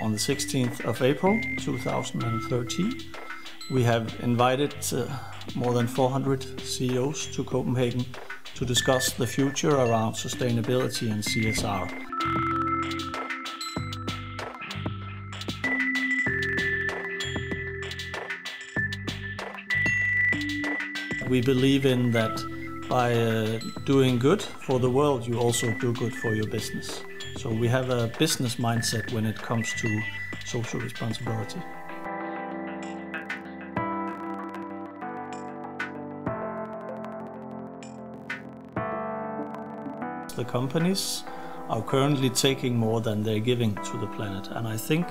on the 16th of April 2013. We have invited more than 400 CEOs to Copenhagen to discuss the future around sustainability and CSR. We believe in that by doing good for the world, you also do good for your business. So we have a business mindset when it comes to social responsibility. The companies are currently taking more than they're giving to the planet, and I think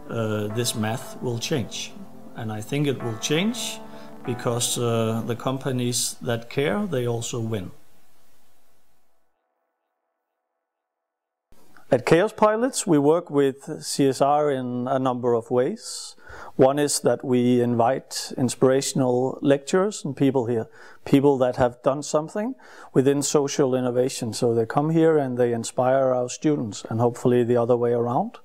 this math will change. And I think it will change because the companies that care, they also win. At KaosPilots, we work with CSR in a number of ways. One is that we invite inspirational lecturers and people that have done something within social innovation. So they come here and they inspire our students, and hopefully the other way around.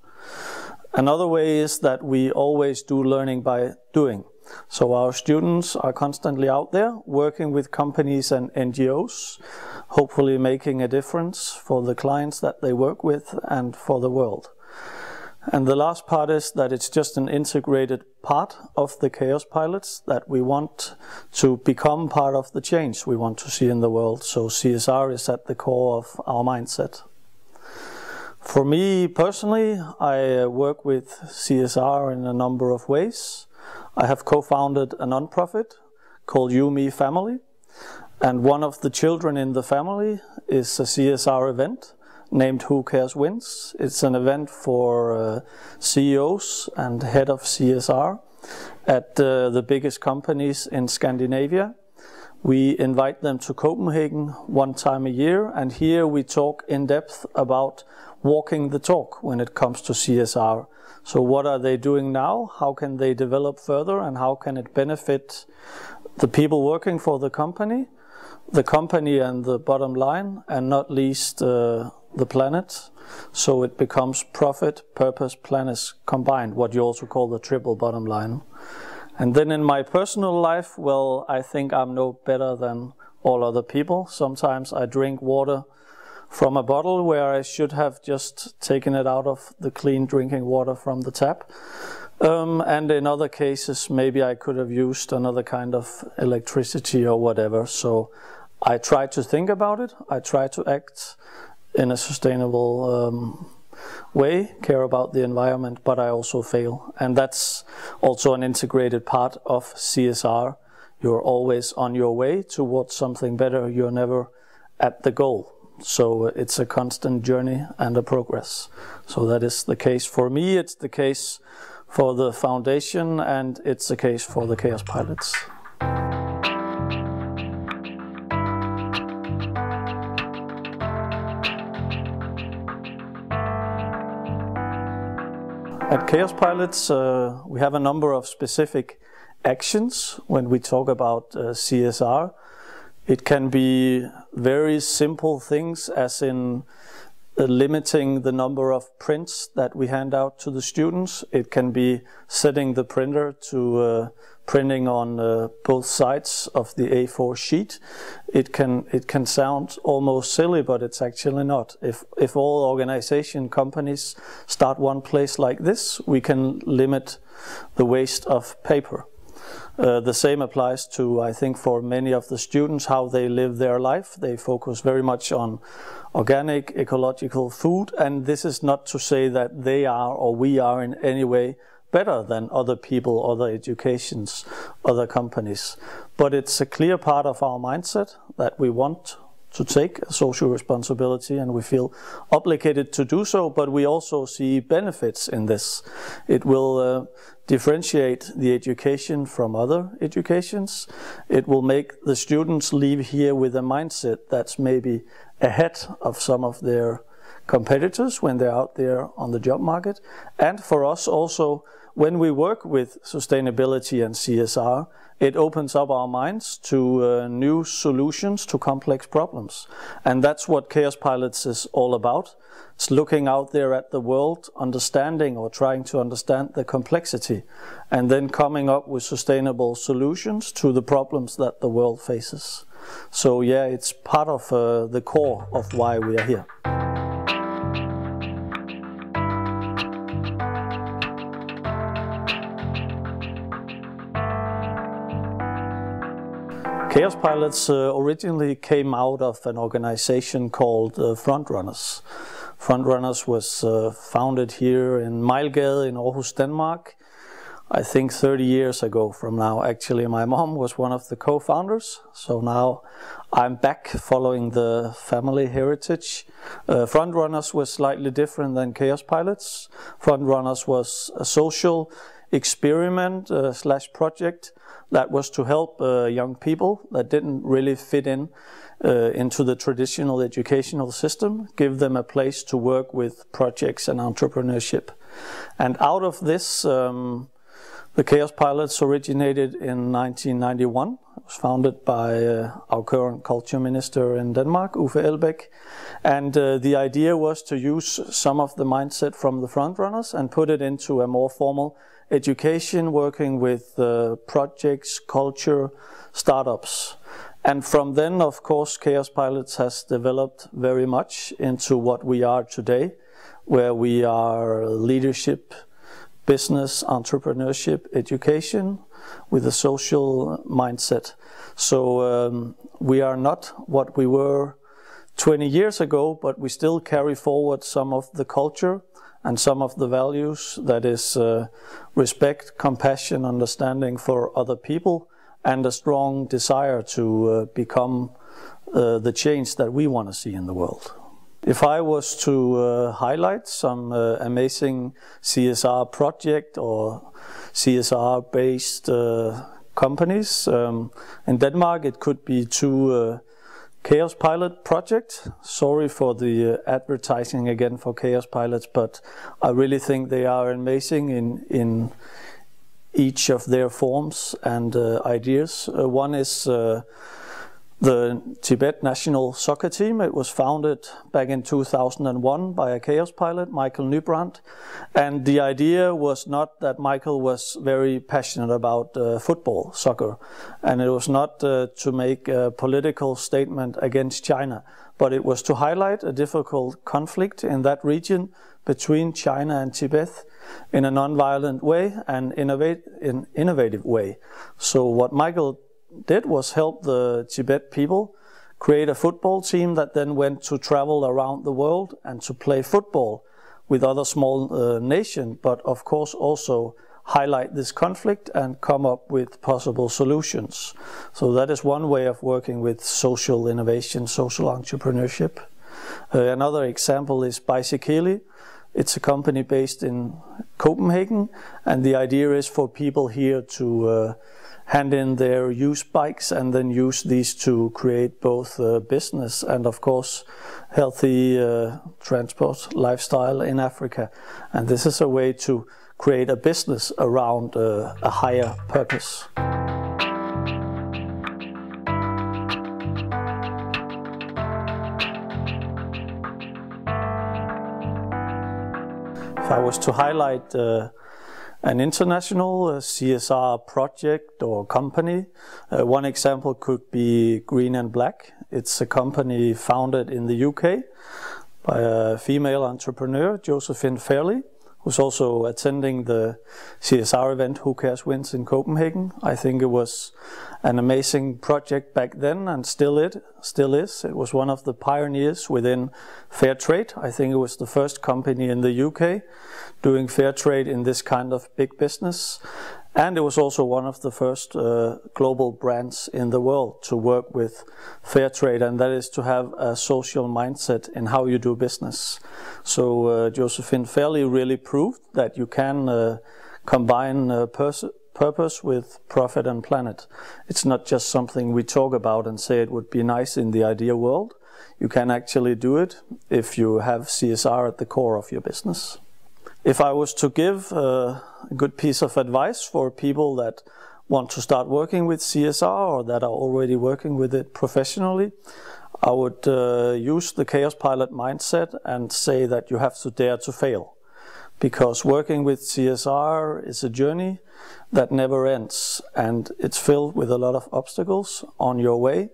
Another way is that we always do learning by doing. So our students are constantly out there working with companies and NGOs, hopefully making a difference for the clients that they work with and for the world. And the last part is that it's just an integrated part of the KaosPilots that we want to become part of the change we want to see in the world. So CSR is at the core of our mindset. For me personally, I work with CSR in a number of ways. I have co-founded a non-profit called You Me Family, and one of the children in the family is a CSR event named Who Cares Wins. It's an event for CEOs and head of CSR at the biggest companies in Scandinavia. We invite them to Copenhagen one time a year, and here we talk in depth about walking the talk when it comes to CSR. So what are they doing now? How can they develop further? And how can it benefit the people working for the company and the bottom line, and not least the planet? So it becomes profit, purpose, planet combined, what you also call the triple bottom line. And then in my personal life, well, I think I'm no better than all other people. Sometimes I drink water from a bottle where I should have just taken it out of the clean drinking water from the tap. And in other cases, maybe I could have used another kind of electricity or whatever. So I try to think about it. I try to act in a sustainable way, care about the environment, but I also fail. And that's also an integrated part of CSR. You're always on your way towards something better. You're never at the goal. So it's a constant journey and a progress. So that is the case for me, it's the case for the foundation, and it's the case for the KaosPilots. At KaosPilots, we have a number of specific actions when we talk about CSR. It can be very simple things, as in limiting the number of prints that we hand out to the students. It can be setting the printer to printing on both sides of the A4 sheet. It can sound almost silly, but it's actually not. If all organization companies start one place like this, we can limit the waste of paper. The same applies to, I think, for many of the students, how they live their life. They focus very much on organic, ecological food, and this is not to say that they are or we are in any way better than other people, other educations, other companies. But it's a clear part of our mindset that we want to take social responsibility, and we feel obligated to do so, but we also see benefits in this. It will differentiate the education from other educations. It will make the students leave here with a mindset that's maybe ahead of some of their competitors when they're out there on the job market. And for us also, when we work with sustainability and CSR, it opens up our minds to new solutions to complex problems. And that's what KaosPilots is all about. It's looking out there at the world, understanding or trying to understand the complexity, and then coming up with sustainable solutions to the problems that the world faces. So yeah, it's part of the core of why we are here. KaosPilots originally came out of an organization called Frontrunners. Frontrunners was founded here in Mejlgade in Århus, Denmark, I think 30 years ago from now. Actually, my mom was one of the co-founders, so now I'm back following the family heritage. Frontrunners was slightly different than KaosPilots. Frontrunners was a social experiment slash project that was to help young people that didn't really fit in into the traditional educational system, give them a place to work with projects and entrepreneurship. And out of this, the KaosPilots originated in 1991. It was founded by our current culture minister in Denmark, Uffe Elbæk. And the idea was to use some of the mindset from the Frontrunners and put it into a more formal education, working with projects, culture, startups. And from then, of course, KaosPilots has developed very much into what we are today, where we are leadership, business, entrepreneurship, education, with a social mindset. So we are not what we were 20 years ago, but we still carry forward some of the culture and some of the values, that is respect, compassion, understanding for other people, and a strong desire to become the change that we want to see in the world. If I was to highlight some amazing CSR project or CSR-based companies, in Denmark it could be two KaosPilot project. Sorry for the advertising again for KaosPilots, but I really think they are amazing in each of their forms and ideas. One is the Tibet national soccer team. It was founded back in 2001 by a KaosPilot, Michael Nybrandt. And the idea was not that Michael was very passionate about football, soccer. And it was not to make a political statement against China, but it was to highlight a difficult conflict in that region between China and Tibet in a non-violent way and innovative way. So what Michael did was help the Tibet people create a football team that then went to travel around the world and to play football with other small nations, but of course also highlight this conflict and come up with possible solutions. So that is one way of working with social innovation, social entrepreneurship. Another example is Bicyceli. It's a company based in Copenhagen, and the idea is for people here to hand in their used bikes and then use these to create both business and of course healthy transport lifestyle in Africa. And this is a way to create a business around a higher purpose. If I was to highlight an international CSR project or company, one example could be Green and Black. It's a company founded in the UK by a female entrepreneur, Josephine Fairley, who's also attending the CSR event Who Cares Wins in Copenhagen. I think it was an amazing project back then, and still is. It was one of the pioneers within fair trade. I think it was the first company in the UK doing fair trade in this kind of big business. And it was also one of the first global brands in the world to work with fair trade, and that is to have a social mindset in how you do business. So Josephine Fairley really proved that you can combine purpose with profit and planet. It's not just something we talk about and say it would be nice in the ideal world. You can actually do it if you have CSR at the core of your business. If I was to give a good piece of advice for people that want to start working with CSR or that are already working with it professionally, I would use the KaosPilot mindset and say that you have to dare to fail. Because working with CSR is a journey that never ends, and it's filled with a lot of obstacles on your way.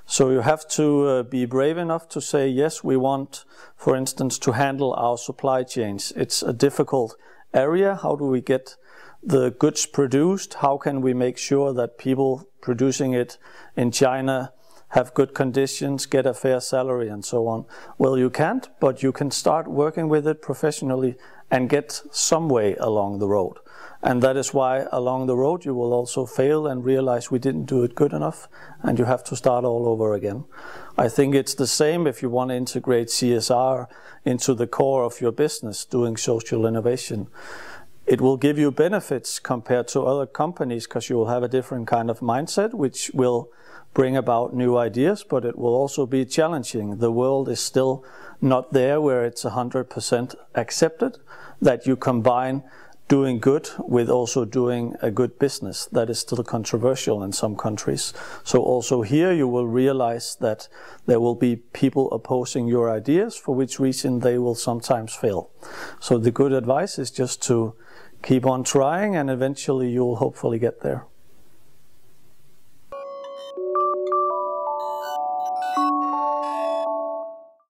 So you have to be brave enough to say, yes, we want, for instance, to handle our supply chains. It's a difficult area. How do we get the goods produced? How can we make sure that people producing it in China have good conditions, get a fair salary, and so on? Well, you can't, but you can start working with it professionally and get some way along the road. And that is why along the road you will also fail and realize we didn't do it good enough, and you have to start all over again. I think it's the same if you want to integrate CSR into the core of your business, doing social innovation. It will give you benefits compared to other companies because you will have a different kind of mindset, which will bring about new ideas, but it will also be challenging. The world is still not there where it's 100% accepted that you combine doing good with also doing a good business. That is still controversial in some countries. So also here you will realize that there will be people opposing your ideas, for which reason they will sometimes fail. So the good advice is just to keep on trying, and eventually you will hopefully get there.